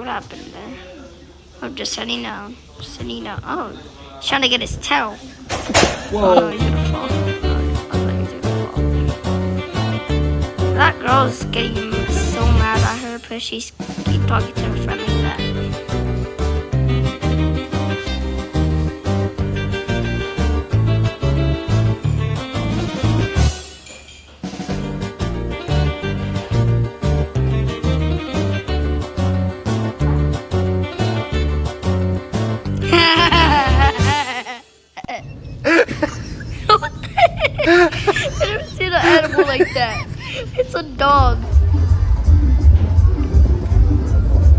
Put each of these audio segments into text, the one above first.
What happened there? I'm just sitting down. Sitting down. Oh, he's trying to get his tail. Whoa. Oh no, he's gonna fall. Oh, I think he's gonna fall. That girl's getting so mad at her because she's keep talking to her friend like that. I never seen an animal like that. It's a dog.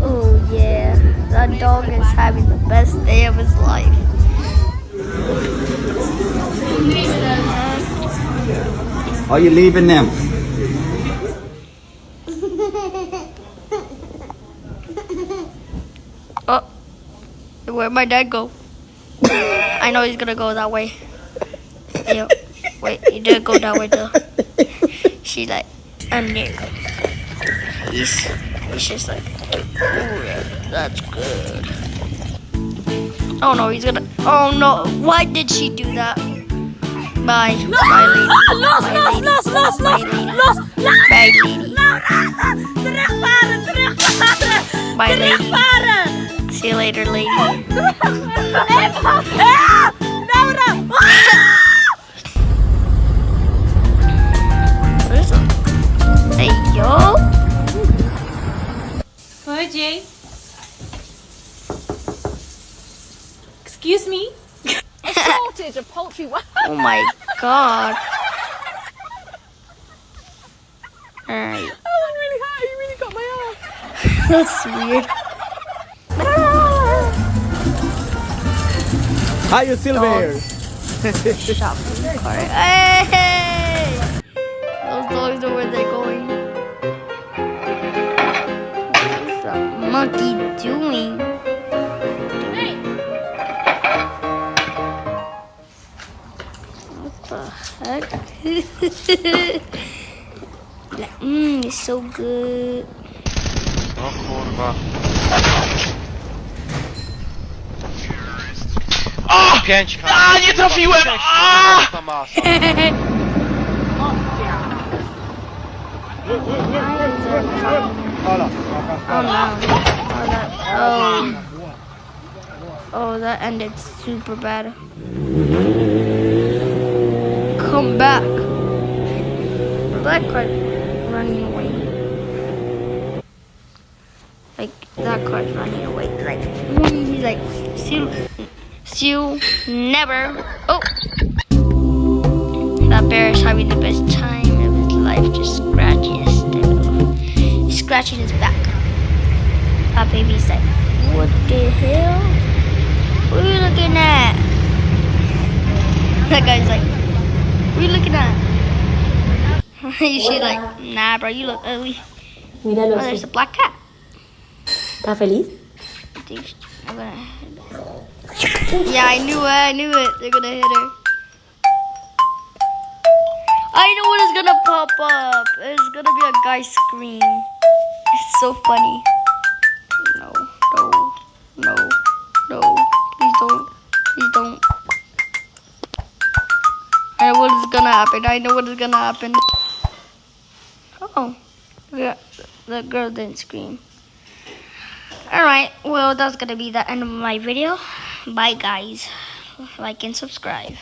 Oh yeah, that dog is having the best day of his life. Are you leaving them? Oh, where'd my dad go? I know he's gonna go that way. Yo, wait, he didn't go that way though. She's like, I'm there. He's just like, oh, that's good. Oh no, he's gonna. Oh no, why did she do that? Bye, bye, lady. Bye, lady. Bye, lady. See you later, lady. Hey, yo. Oi, Jay. Excuse me? A shortage of poultry. Oh my god. Alright. That one really hurt. You really got my arm. That's weird. Hi, you Silver. Shopping cart. Hey! Those dogs are where they're going. What's the monkey doing? What the heck? It's so good. O kurwa. O! 5 kart. A, nie trafiłem! A! Ta masa. Oh no. Oh, that ended super bad. Come back. That card running away. Like, that card's running away. Like, he's like, never. Oh! That bear is having the best time of his life, just scratching his tail. He's scratching his back. That baby's like, what the hell? What are you looking at? That guy's like, what are you looking at? She's like, nah, bro, you look ugly. Míralo Oh, there's a black cat. ¿Estás feliz? I think I'm gonna... Yeah, I knew it. They're gonna hit her. I know what is gonna pop up. It's gonna be a guy scream. It's so funny. No. Please don't. I know what is gonna happen. Oh, yeah, the girl didn't scream. Alright, well, that's gonna be the end of my video. Bye, guys. Like and subscribe.